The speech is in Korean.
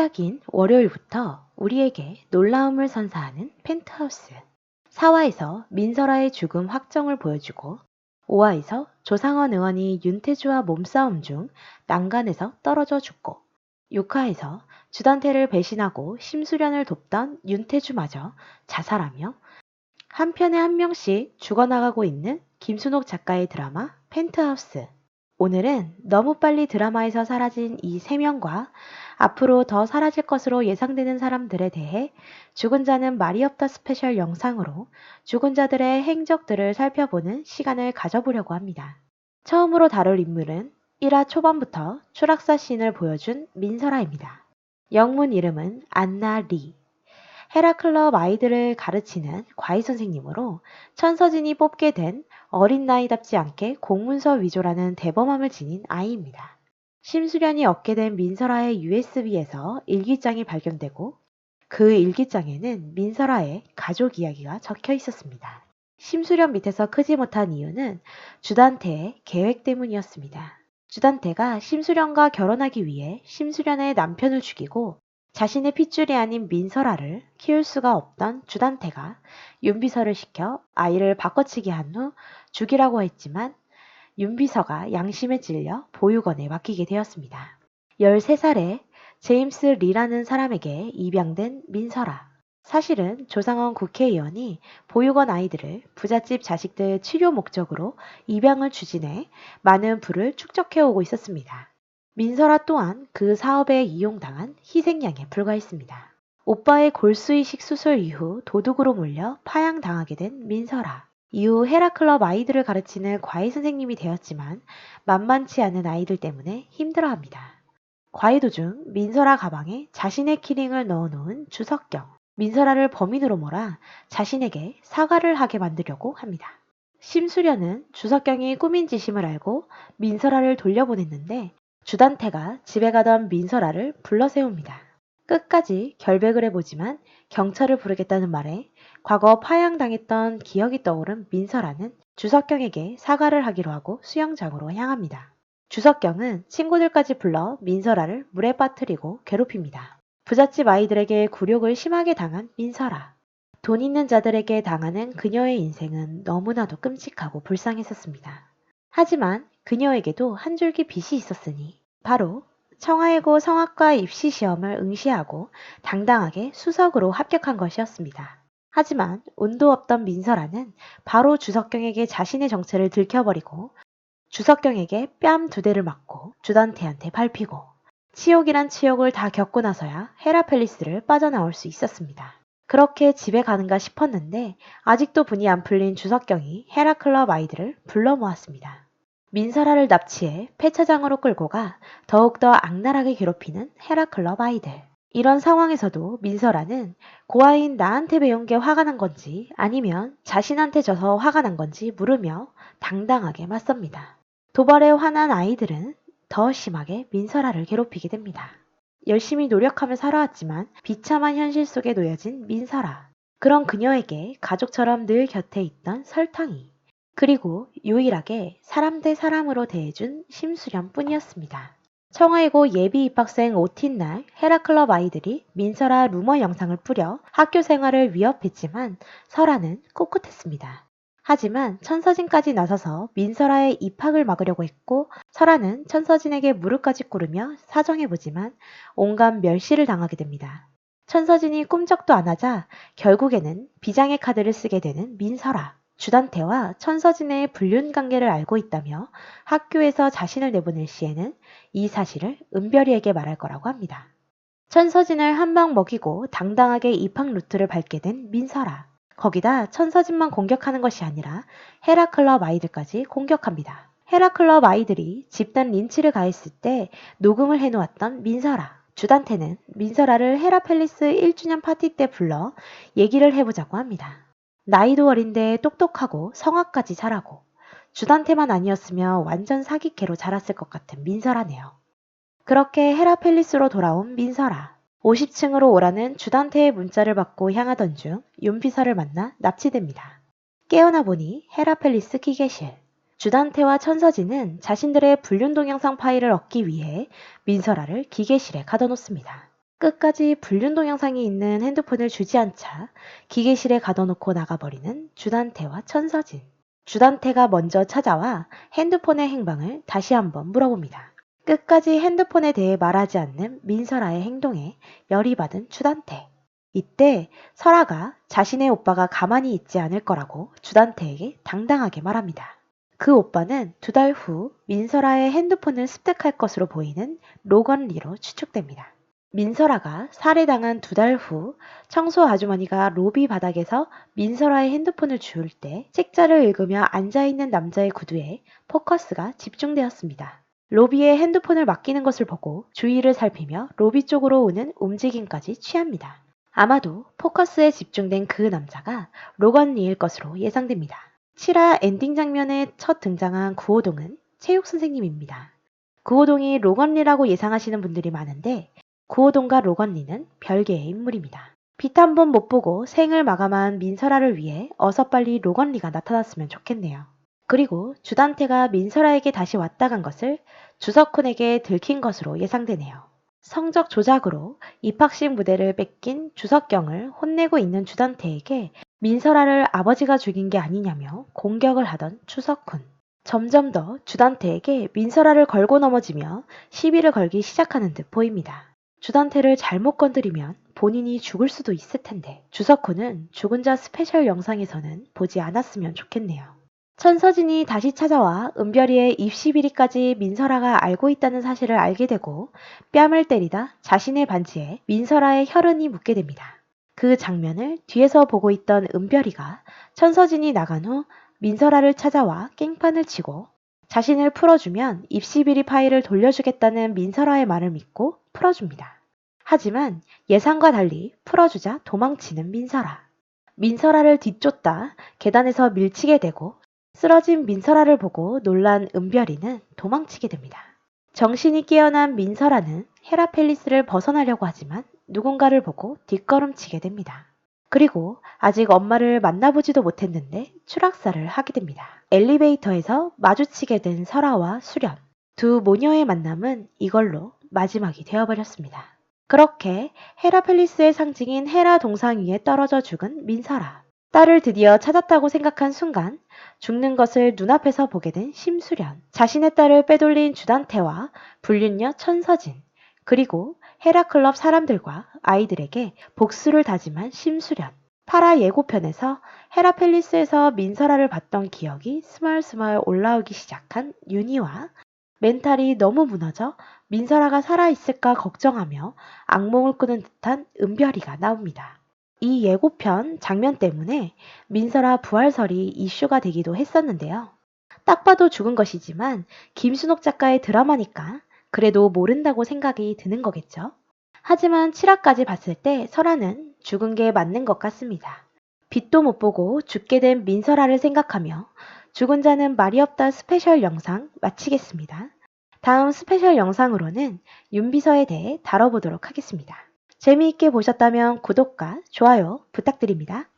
시작인 월요일부터 우리에게 놀라움을 선사하는 펜트하우스. 4화에서 민설아의 죽음 확정을 보여주고 5화에서 조상원 의원이 윤태주와 몸싸움 중 난간에서 떨어져 죽고 6화에서 주단태를 배신하고 심수련을 돕던 윤태주마저 자살하며 한 편에 한 명씩 죽어나가고 있는 김순옥 작가의 드라마 펜트하우스. 오늘은 너무 빨리 드라마에서 사라진 이 세 명과 앞으로 더 사라질 것으로 예상되는 사람들에 대해 죽은 자는 말이 없다 스페셜 영상으로 죽은 자들의 행적들을 살펴보는 시간을 가져보려고 합니다. 처음으로 다룰 인물은 1화 초반부터 추락사 씬을 보여준 민설아입니다. 영문 이름은 안나 리. 헤라클럽 아이들을 가르치는 과외 선생님으로 천서진이 뽑게 된 어린 나이답지 않게 공문서 위조라는 대범함을 지닌 아이입니다. 심수련이 얻게 된 민설아의 USB에서 일기장이 발견되고 그 일기장에는 민설아의 가족 이야기가 적혀 있었습니다. 심수련 밑에서 크지 못한 이유는 주단태의 계획 때문이었습니다. 주단태가 심수련과 결혼하기 위해 심수련의 남편을 죽이고 자신의 핏줄이 아닌 민설아를 키울 수가 없던 주단태가 윤비서를 시켜 아이를 바꿔치기 한 후 죽이라고 했지만 윤비서가 양심에 찔려 보육원에 맡기게 되었습니다. 13살에 제임스 리라는 사람에게 입양된 민설아. 사실은 조상원 국회의원이 보육원 아이들을 부잣집 자식들 치료 목적으로 입양을 추진해 많은 부를 축적해오고 있었습니다. 민설아 또한 그 사업에 이용당한 희생양에 불과했습니다. 오빠의 골수이식 수술 이후 도둑으로 몰려 파양당하게 된 민설아. 이후 헤라클럽 아이들을 가르치는 과외 선생님이 되었지만 만만치 않은 아이들 때문에 힘들어합니다. 과외 도중 민설아 가방에 자신의 키링을 넣어놓은 주석경. 민설아를 범인으로 몰아 자신에게 사과를 하게 만들려고 합니다. 심수련은 주석경이 꾸민 짓임을 알고 민설아를 돌려보냈는데 주단태가 집에 가던 민설아를 불러 세웁니다. 끝까지 결백을 해보지만 경찰을 부르겠다는 말에 과거 파양당했던 기억이 떠오른 민설아는 주석경에게 사과를 하기로 하고 수영장으로 향합니다. 주석경은 친구들까지 불러 민설아를 물에 빠뜨리고 괴롭힙니다. 부잣집 아이들에게 굴욕을 심하게 당한 민설아. 돈 있는 자들에게 당하는 그녀의 인생은 너무나도 끔찍하고 불쌍했었습니다. 하지만 그녀에게도 한 줄기 빛이 있었으니 바로 청하예고 성악과 입시 시험을 응시하고 당당하게 수석으로 합격한 것이었습니다. 하지만 운도 없던 민설아는 바로 주석경에게 자신의 정체를 들켜버리고 주석경에게 뺨 2대를 맞고 주단태한테 밟히고 치욕이란 치욕을 다 겪고 나서야 헤라펠리스를 빠져나올 수 있었습니다. 그렇게 집에 가는가 싶었는데 아직도 분이 안 풀린 주석경이 헤라클럽 아이들을 불러 모았습니다. 민설아를 납치해 폐차장으로 끌고 가 더욱더 악랄하게 괴롭히는 헤라클럽 아이들. 이런 상황에서도 민설아는 고아인 나한테 배운 게 화가 난 건지 아니면 자신한테 져서 화가 난 건지 물으며 당당하게 맞섭니다. 도발에 화난 아이들은 더 심하게 민설아를 괴롭히게 됩니다. 열심히 노력하며 살아왔지만 비참한 현실 속에 놓여진 민설아. 그런 그녀에게 가족처럼 늘 곁에 있던 설탕이. 그리고 유일하게 사람 대 사람으로 대해준 심수련 뿐이었습니다. 청하이고 예비 입학생 OT날 헤라클럽 아이들이 민설아 루머 영상을 뿌려 학교 생활을 위협했지만 설아는 꿋꿋했습니다. 하지만 천서진까지 나서서 민설아의 입학을 막으려고 했고 설아는 천서진에게 무릎까지 꿇으며 사정해보지만 온갖 멸시를 당하게 됩니다. 천서진이 꿈쩍도 안 하자 결국에는 비장의 카드를 쓰게 되는 민설아. 주단태와 천서진의 불륜 관계를 알고 있다며 학교에서 자신을 내보낼 시에는 이 사실을 은별이에게 말할 거라고 합니다. 천서진을 한 방 먹이고 당당하게 입학 루트를 밟게 된 민설아. 거기다 천서진만 공격하는 것이 아니라 헤라클럽 아이들까지 공격합니다. 헤라클럽 아이들이 집단 린치를 가했을 때 녹음을 해놓았던 민설아. 주단태는 민설아를 헤라펠리스 1주년 파티 때 불러 얘기를 해보자고 합니다. 나이도 어린데 똑똑하고 성악까지 잘하고 주단태만 아니었으면 완전 사기캐로 자랐을 것 같은 민설아네요. 그렇게 헤라펠리스로 돌아온 민설아. 50층으로 오라는 주단태의 문자를 받고 향하던 중 윤비서를 만나 납치됩니다. 깨어나 보니 헤라펠리스 기계실. 주단태와 천서진은 자신들의 불륜 동영상 파일을 얻기 위해 민설아를 기계실에 가둬놓습니다. 끝까지 불륜 동영상이 있는 핸드폰을 주지 않자 기계실에 가둬놓고 나가버리는 주단태와 천서진. 주단태가 먼저 찾아와 핸드폰의 행방을 다시 한번 물어봅니다. 끝까지 핸드폰에 대해 말하지 않는 민설아의 행동에 열이 받은 주단태. 이때 설아가 자신의 오빠가 가만히 있지 않을 거라고 주단태에게 당당하게 말합니다. 그 오빠는 2달 후 민설아의 핸드폰을 습득할 것으로 보이는 로건리로 추측됩니다. 민설아가 살해당한 2달 후 청소 아주머니가 로비 바닥에서 민설아의 핸드폰을 주울 때 책자를 읽으며 앉아있는 남자의 구두에 포커스가 집중되었습니다. 로비에 핸드폰을 맡기는 것을 보고 주위를 살피며 로비 쪽으로 오는 움직임까지 취합니다. 아마도 포커스에 집중된 그 남자가 로건 리일 것으로 예상됩니다. 7화 엔딩 장면에 첫 등장한 구호동은 체육 선생님입니다. 구호동이 로건 리라고 예상하시는 분들이 많은데 구호동과 로건 리는 별개의 인물입니다. 빛 한 번 못 보고 생을 마감한 민설아를 위해 어서 빨리 로건 리가 나타났으면 좋겠네요. 그리고 주단태가 민설아에게 다시 왔다 간 것을 주석훈에게 들킨 것으로 예상되네요. 성적 조작으로 입학식 무대를 뺏긴 주석경을 혼내고 있는 주단태에게 민설아를 아버지가 죽인 게 아니냐며 공격을 하던 주석훈. 점점 더 주단태에게 민설아를 걸고 넘어지며 시비를 걸기 시작하는 듯 보입니다. 주단태를 잘못 건드리면 본인이 죽을 수도 있을 텐데 주석훈은 죽은 자 스페셜 영상에서는 보지 않았으면 좋겠네요. 천서진이 다시 찾아와 은별이의 입시 비리까지 민설아가 알고 있다는 사실을 알게 되고 뺨을 때리다 자신의 반지에 민설아의 혈흔이 묻게 됩니다. 그 장면을 뒤에서 보고 있던 은별이가 천서진이 나간 후 민설아를 찾아와 깽판을 치고 자신을 풀어주면 입시 비리 파일을 돌려주겠다는 민설아의 말을 믿고 풀어줍니다. 하지만 예상과 달리 풀어주자 도망치는 민설아. 민설아를 뒤쫓다 계단에서 밀치게 되고 쓰러진 민설아를 보고 놀란 은별이는 도망치게 됩니다. 정신이 깨어난 민설아는 헤라펠리스를 벗어나려고 하지만 누군가를 보고 뒷걸음치게 됩니다. 그리고 아직 엄마를 만나보지도 못했는데 추락사를 하게 됩니다. 엘리베이터에서 마주치게 된 설아와 수련. 두 모녀의 만남은 이걸로 마지막이 되어버렸습니다. 그렇게 헤라펠리스의 상징인 헤라 동상 위에 떨어져 죽은 민설아. 딸을 드디어 찾았다고 생각한 순간 죽는 것을 눈앞에서 보게 된 심수련. 자신의 딸을 빼돌린 주단태와 불륜녀 천서진. 그리고 헤라클럽 사람들과 아이들에게 복수를 다짐한 심수련. 8화 예고편에서 헤라펠리스에서 민설아를 봤던 기억이 스멀스멀 올라오기 시작한 윤희와 멘탈이 너무 무너져 민설아가 살아있을까 걱정하며 악몽을 꾸는 듯한 은별이가 나옵니다. 이 예고편 장면 때문에 민설아 부활설이 이슈가 되기도 했었는데요. 딱 봐도 죽은 것이지만 김순옥 작가의 드라마니까 그래도 모른다고 생각이 드는 거겠죠. 하지만 7화까지 봤을 때 설아는 죽은 게 맞는 것 같습니다. 빛도 못 보고 죽게 된 민설아를 생각하며 죽은 자는 말이 없다 스페셜 영상 마치겠습니다. 다음 스페셜 영상으로는 윤비서에 대해 다뤄보도록 하겠습니다. 재미있게 보셨다면 구독과 좋아요 부탁드립니다.